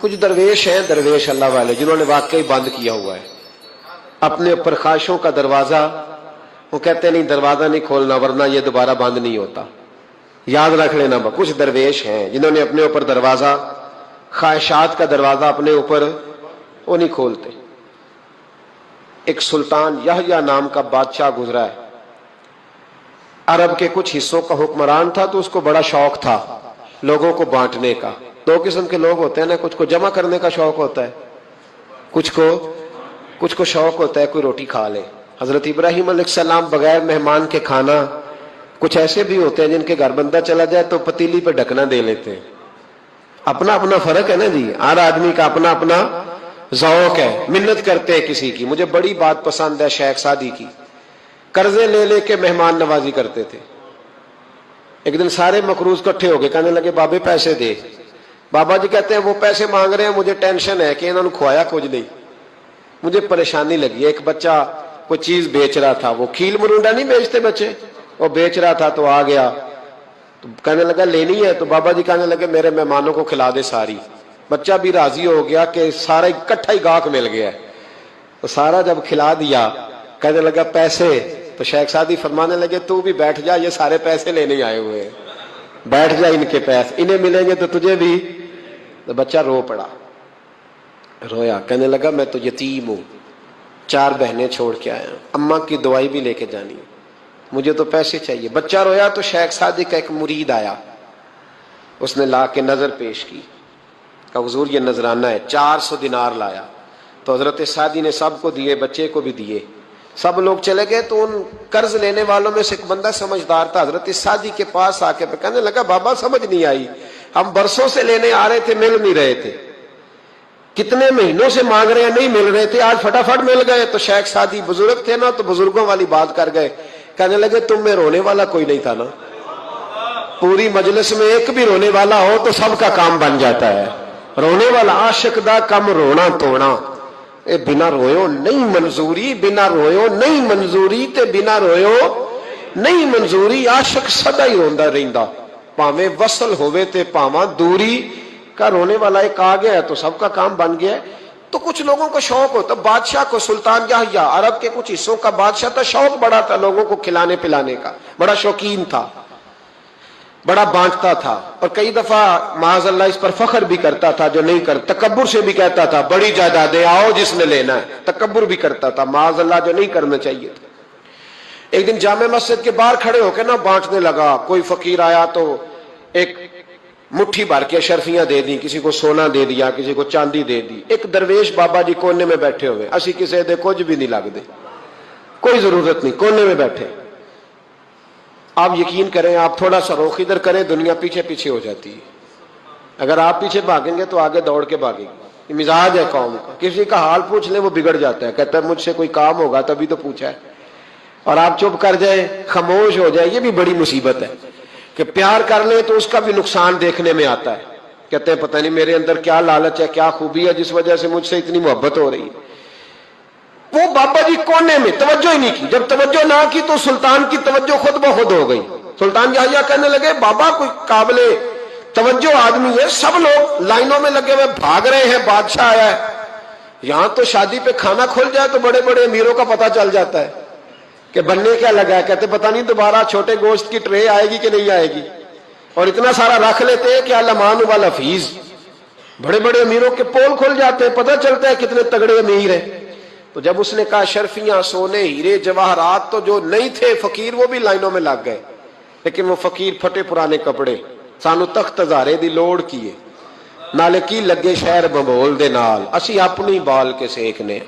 کچھ درویش ہیں، درویش اللہ والے، جنہوں نے واقعی بند کیا ہوا ہے اپنے اوپر خواہشوں کا دروازہ. وہ کہتے ہیں نہیں دروازہ نہیں کھولنا ورنہ یہ دوبارہ بند نہیں ہوتا. یاد رکھ لینا، کچھ درویش ہیں جنہوں نے اپنے اوپر دروازہ، خواہشات کا دروازہ اپنے اوپر وہ نہیں کھولتے. ایک سلطان یحییٰ نام کا بادشاہ گزرا ہے، عرب کے کچھ حصوں کا حکمران تھا، تو اس کو بڑا شوق تھا لوگوں کو بانٹنے کا. دو قسم کے لوگ ہوتے ہیں نا، کچھ کو جمع کرنے کا شوق ہوتا ہے، کچھ کو شوق ہوتا ہے کوئی روٹی کھا لے. حضرت ابراہیم علیہ السلام بغیر مہمان کے کھانا، کچھ ایسے بھی ہوتے ہیں جن کے گھر بندہ چلا جائے تو پتیلی پہ ڈھکنا دے لیتے ہیں. اپنا اپنا فرق ہے نا جی، ہر آدمی کا اپنا اپنا ذوق ہے. منت کرتے ہیں کسی کی. مجھے بڑی بات پسند ہے شیخ سعدی کی، قرضے لے لے کے مہمان نوازی کرتے تھے. ایک دن سارے مقروض کٹھے ہو گئے، کہنے لگے بابے پیسے دے. بابا جی کہتے ہیں وہ پیسے مانگ رہے ہیں، مجھے ٹینشن ہے کہ انہوں نے کھوایا کچھ نہیں، مجھے پریشانی لگی. ایک بچہ کوئی چیز بیچ رہا تھا، وہ کھیل مرونڈا نہیں بیچتے بچے، وہ بیچ رہا تھا تو آ گیا، تو کہنے لگا لینی ہے، تو بابا جی کہنے لگے میرے مہمانوں کو کھلا دے ساری. بچہ بھی راضی ہو گیا کہ سارا اکٹھا ہی گاہک مل گیا ہے، تو سارا جب کھلا دیا کہنے لگا پیسے. تو شیخ سعدی فرمانے لگے تو بھی بیٹھ جا، یہ سارے پیسے لینے آئے ہوئے ہیں، بیٹھ جا، ان کے پیسے انہیں ملیں گے تو تجھے بھی. تو بچہ رو پڑا، رویا، کہنے لگا میں تو یتیم ہوں، 4 بہنیں چھوڑ کے آیا ہوں، اماں کی دوائی بھی لے کے جانی، مجھے تو پیسے چاہیے. بچہ رویا تو شیخ سعدی کا ایک مرید آیا، اس نے لا کے نظر پیش کی، کہ حضور یہ نذرانہ ہے. 400 دینار لایا. تو حضرت سعدی نے سب کو دیے، بچے کو بھی دیے. سب لوگ چلے گئے تو ان قرض لینے والوں میں سے ایک بندہ سمجھدار تھا، حضرت سعدی کے پاس آ کے کہنے لگا بابا سمجھ نہیں آئی، ہم برسوں سے لینے آ رہے تھے مل نہیں رہے تھے، کتنے مہینوں سے مانگ رہے ہیں نہیں مل رہے تھے، آج فٹافٹ مل گئے. تو شیخ سعدی بزرگ تھے نا، تو بزرگوں والی بات کر گئے، کہنے لگے تم میں رونے والا کوئی نہیں تھا نا، پوری مجلس میں ایک بھی رونے والا ہو تو سب کا کام بن جاتا ہے. رونے والا عاشق دا کم رونا توڑا، اے بنا رویو نہیں منظوری، بنا رویو نہیں منظوری تے بنا رویو نہیں منظوری. عاشق سدا ہی روندا رہندا، پاویں وصل ہوئے تے پاواں دوری. کا رونے والا ایک آ گیا ہے تو سب کا کام بن گیا ہے. تو کچھ لوگوں کو شوق ہوتا، بادشاہ کو سلطان یحییٰ عرب کے کچھ حصوں کا بادشاہ تھا، شوق بڑا تھا لوگوں کو کھلانے پلانے کا، بڑا شوقین تھا، بڑا بانٹتا تھا. اور کئی دفعہ معاذ اللہ اس پر فخر بھی کرتا تھا جو نہیں کر، تکبر سے بھی کہتا تھا بڑی جائیدادیں آؤ جس نے لینا ہے، تکبر بھی کرتا تھا معاذ اللہ جو نہیں کرنا چاہیے تھا. ایک دن جامع مسجد کے باہر کھڑے ہو کے نا بانٹنے لگا. کوئی فقیر آیا تو ایک مٹھی بھر کے اشرفیاں دے دی، کسی کو سونا دے دیا، کسی کو چاندی دے دی. ایک درویش بابا جی کونے میں بیٹھے ہوئے، اسی کسی دے کچھ بھی نہیں لگ دے، کوئی ضرورت نہیں، کونے میں بیٹھے. آپ یقین کریں، آپ تھوڑا سا رخ ادھر کریں دنیا پیچھے پیچھے ہو جاتی ہے. اگر آپ پیچھے بھاگیں گے تو آگے دوڑ کے بھاگے گی. یہ مزاج ہے قوم کا، کسی کا حال پوچھ لیں وہ بگڑ جاتا ہے، کہتا ہے مجھ سے کوئی کام ہوگا تبھی تو پوچھا ہے. اور آپ چپ کر جائیں، خاموش ہو جائیں، یہ بھی بڑی مصیبت ہے. کہ پیار کر لیں تو اس کا بھی نقصان دیکھنے میں آتا ہے، کہتے ہیں پتہ نہیں میرے اندر کیا لالچ ہے، کیا خوبی ہے جس وجہ سے مجھ سے اتنی محبت ہو رہی ہے. وہ بابا جی کونے میں توجہ ہی نہیں کی. جب توجہ نہ کی تو سلطان کی توجہ خود بخود ہو گئی. سلطان یحییٰ کہنے لگے بابا کوئی قابل توجہ آدمی ہے، سب لوگ لائنوں میں لگے ہوئے بھاگ رہے ہیں، بادشاہ آیا ہے. یہاں تو شادی پہ کھانا کھل جائے تو بڑے بڑے امیروں کا پتہ چل جاتا ہے کہ بننے کیا لگا ہے. کہتے پتہ نہیں دوبارہ چھوٹے گوشت کی ٹرے آئے گی کہ نہیں آئے گی. اور اتنا سارا رکھ لیتے ہیں کہ المان والحفیظ، بڑے بڑے امیروں کے پول کھل جاتے ہیں، پتہ چلتا ہے کتنے تگڑے امیر ہیں. تو جب اس نے کہا شرفیاں، سونے، ہیرے، جواہرات، تو جو نہیں تھے فقیر وہ بھی لائنوں میں لگ گئے. لیکن وہ فقیر پھٹے پرانے کپڑے، سانو تخت ہزارے دی لوڑ کیے، نالے کی لگے شہر بمبول دے نال، اسی اپنی بال کے سیکنے،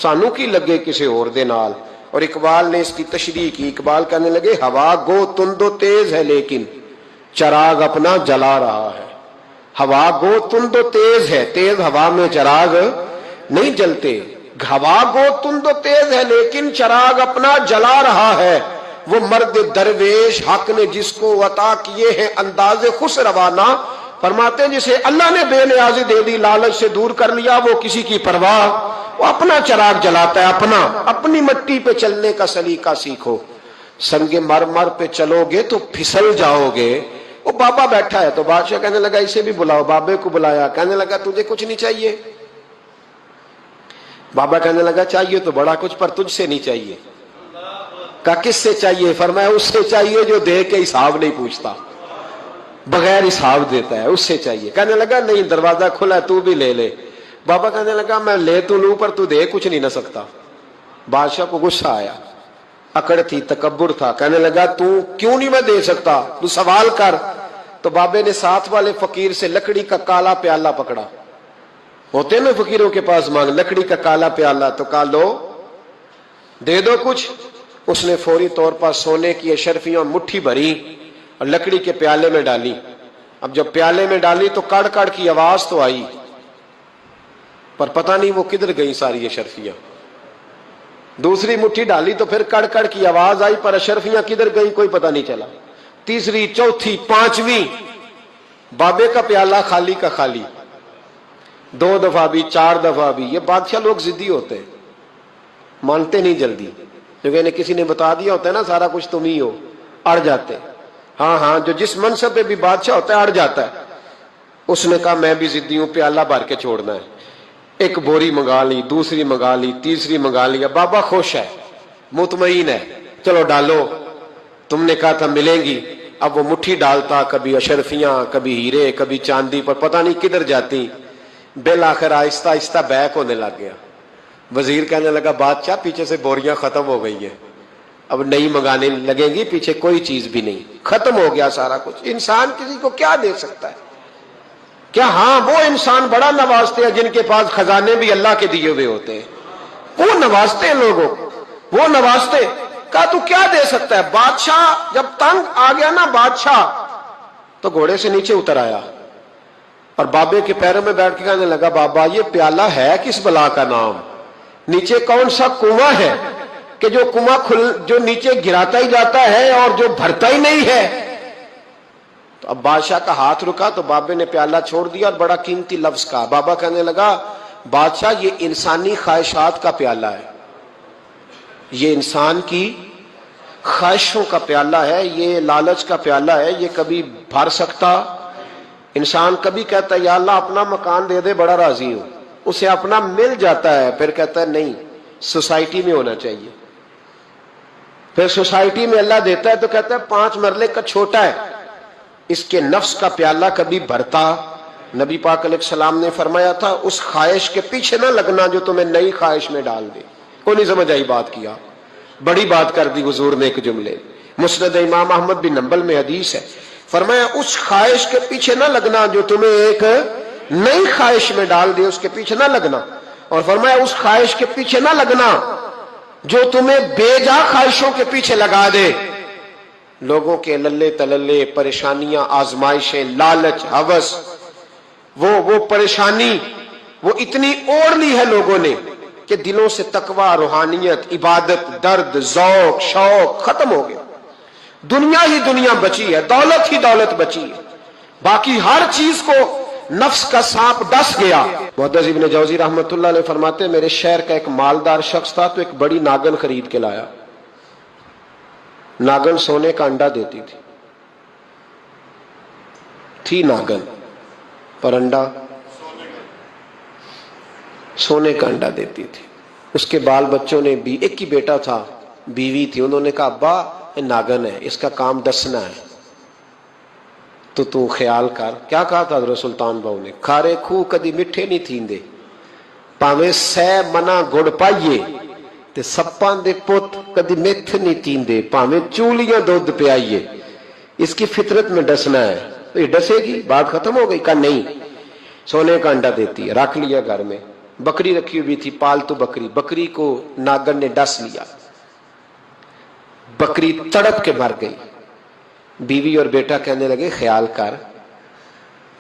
سانو کی لگے کسی اور دے نال. اور اقبال نے اس کی تشریح کی. اقبال کہنے لگے ہوا گو تند و تیز ہے لیکن چراغ اپنا جلا رہا ہے. ہوا گو تند و تیز ہے، تیز ہوا میں چراغ نہیں جلتے. ہوا گو تند و تیز ہے لیکن چراغ اپنا جلا رہا ہے. وہ مرد درویش حق نے جس کو عطا کیے ہیں انداز خسروانہ، فرماتے ہیں جسے اللہ نے بے نیازی دے دی، لالچ سے دور کر لیا، وہ کسی کی پرواہ، وہ اپنا چراغ جلاتا ہے. اپنی مٹی پہ چلنے کا سلیقہ سیکھو. سنگ مرمر پہ چلو گے تو پھسل جاؤ گے، وہ بابا بیٹھا ہے تو بادشاہ کہنے لگا اسے بھی بلاؤ. بابے کو بلایا, کہنے لگا تجھے کچھ نہیں چاہیے؟ بابا کہنے لگا چاہیے تو بڑا کچھ, پر تجھ سے نہیں چاہیے. کہا کس سے چاہیے؟ فرمایا اس سے چاہیے جو دے کے حساب نہیں پوچھتا, بغیر حساب دیتا ہے, اس سے چاہیے. کہنے لگا نہیں, دروازہ کھلا ہے, تو بھی لے لے. بابا کہنے لگا میں لے تو لوں پر تو دے کچھ نہیں نہ سکتا. بادشاہ کو غصہ آیا, اکڑ تھی, تکبر تھا. کہنے لگا تو کیوں نہیں میں دے سکتا, تو سوال کر. تو بابے نے ساتھ والے فقیر سے لکڑی کا کالا پیالہ پکڑا, ہوتے نا فقیروں کے پاس مانگ, لکڑی کا کالا پیالہ, تو کہا لو دے دو کچھ. اس نے فوری طور پر سونے کی اشرفیاں مٹھی بھری اور لکڑی کے پیالے میں ڈالی. اب جب پیالے میں ڈالی تو کڑ کڑ کی آواز تو آئی, پر پتہ نہیں وہ کدھر گئی ساری اشرفیاں. دوسری مٹھی ڈالی تو پھر کڑ کڑ کی آواز آئی, پر اشرفیاں کدھر گئی کوئی پتہ نہیں چلا. تیسری, چوتھی, پانچویں, بابے کا پیالہ خالی کا خالی. 2 دفعہ بھی, 4 دفعہ بھی. یہ بادشاہ لوگ ضدی ہوتے ہیں, مانتے نہیں جلدی, کیونکہ کسی نے بتا دیا ہوتا ہے نا سارا کچھ تم ہی ہو, اڑ جاتے. ہاں, جو جس منصب پہ بھی بادشاہ ہوتا ہے اڑ جاتا ہے. اس نے کہا میں بھی ضدی ہوں, پیالہ بھر کے چھوڑنا ہے. ایک بوری منگا لی, دوسری منگا لی, تیسری منگا لی. بابا خوش ہے, مطمئن ہے, چلو ڈالو, تم نے کہا تھا ملیں گی. اب وہ مٹھی ڈالتا, کبھی اشرفیاں, کبھی ہیرے, کبھی چاندی, پر پتہ نہیں کدھر جاتی. بالآخر آہستہ آہستہ بیک ہونے لگ گیا. وزیر کہنے لگا بادشاہ پیچھے سے بوریاں ختم ہو گئی ہیں, اب نئی منگانے لگیں گی, پیچھے کوئی چیز بھی نہیں, ختم ہو گیا سارا کچھ. انسان کسی کو کیا دے سکتا ہے؟ کیا ہاں وہ انسان بڑا نوازتے ہیں جن کے پاس خزانے بھی اللہ کے دیے ہوئے ہوتے ہیں, وہ نوازتے ہیں لوگوں, وہ نوازتے. کہا تو کیا دے سکتا ہے؟ بادشاہ جب تنگ آ گیا نا بادشاہ, تو گھوڑے سے نیچے اتر آیا اور بابے کے پیروں میں بیٹھ کے کہنے لگا بابا یہ پیالہ ہے کس بلا کا نام, نیچے کون سا کنواں ہے کہ جو کنواں جو نیچے گراتا ہی جاتا ہے اور جو بھرتا ہی نہیں ہے. تو اب بادشاہ کا ہاتھ رکا تو بابے نے پیالہ چھوڑ دیا اور بڑا قیمتی لفظ کہا. بابا کہنے لگا بادشاہ یہ انسانی خواہشات کا پیالہ ہے, یہ انسان کی خواہشوں کا پیالہ ہے, یہ لالچ کا پیالہ ہے, یہ کبھی بھر سکتا. انسان کبھی کہتا ہے یا اللہ اپنا مکان دے دے بڑا راضی ہوں, اسے اپنا مل جاتا ہے, پھر کہتا ہے نہیں سوسائٹی میں ہونا چاہیے. پھر سوسائٹی میں اللہ دیتا ہے تو کہتا ہے 5 مرلے کا چھوٹا ہے. اس کے نفس کا پیالہ کبھی بھرتا. نبی پاک علیہ السلام نے فرمایا تھا اس خواہش کے پیچھے نہ لگنا جو تمہیں نئی خواہش میں ڈال دے. کوئی نہیں سمجھ آئی بات کیا, بڑی بات کر دی حضور نے ایک جملے. مسند امام احمد بن حنبل میں حدیث ہے, فرمایا اس خواہش کے پیچھے نہ لگنا جو تمہیں ایک نئی خواہش میں ڈال دے, اس کے پیچھے نہ لگنا. اور فرمایا اس خواہش کے پیچھے نہ لگنا جو تمہیں بے جا خواہشوں کے پیچھے لگا دے. لوگوں کے للے تللے, پریشانیاں, آزمائشیں, لالچ, ہوس, وہ پریشانی وہ اتنی اوڑھ لی ہے لوگوں نے کہ دلوں سے تقوی, روحانیت, عبادت, درد, ذوق, شوق ختم ہو گیا. دنیا ہی دنیا بچی ہے, دولت ہی دولت بچی ہے, باقی ہر چیز کو نفس کا سانپ ڈس گیا. محدث ابن جوزی رحمۃ اللہ علیہ فرماتے ہیں میرے شہر کا ایک مالدار شخص تھا تو ایک بڑی ناگن خرید کے لایا. ناگن سونے کا انڈا دیتی تھی ناگن, پر انڈا سونے کا انڈا دیتی تھی. اس کے بال بچوں نے بھی, ایک ہی بیٹا تھا, بیوی تھی, انہوں نے کہا ابا یہ ناگن ہے, اس کا کام ڈسنا ہے, تو خیال کر. کیا کہا تھا حضرت سلطان بہو نے, کھارے کھو کدی مٹھے نہیں تھیندے, پاویں سہ منا گڑ پائیے تے سپاں دے پت کدی میتھ نہیں تیندے, پاویں چولیاں دودھ پیائیے. اس کی فطرت میں ڈسنا ہے. تو یہ ڈسے گی, بات ختم ہو گئی. کہا نہیں, سونے کا انڈا دیتی ہے. رکھ لیا گھر میں. بکری رکھی ہوئی تھی, پالتو بکری, بکری کو ناگن نے ڈس لیا, بکری تڑپ کے مر گئی. بیوی اور بیٹا کہنے لگے خیال کر,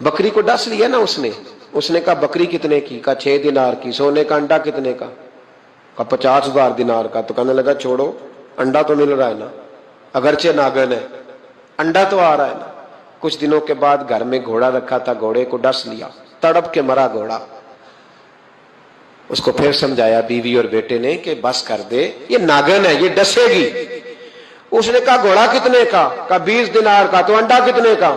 بکری کو ڈس لیا نا اس نے کہا بکری کتنے کی؟ کہا 6 دینار کی. سونے کا انڈا کتنے کا؟ کہا 50,000 دینار کا. تو کہنے لگا چھوڑو, انڈا تو مل رہا ہے نا, اگرچہ ناگن ہے, انڈا تو آ رہا ہے نا. کچھ دنوں کے بعد گھر میں گھوڑا رکھا تھا, گھوڑے کو ڈس لیا, تڑپ کے مرا گھوڑا. اس کو پھر سمجھایا بیوی اور بیٹے نے کہ بس کر دے, یہ ناگن ہے, یہ ڈسے گی. اس نے کہا گھوڑا کتنے کا؟ کہا 20 دینار کا. تو انڈا کتنے کا؟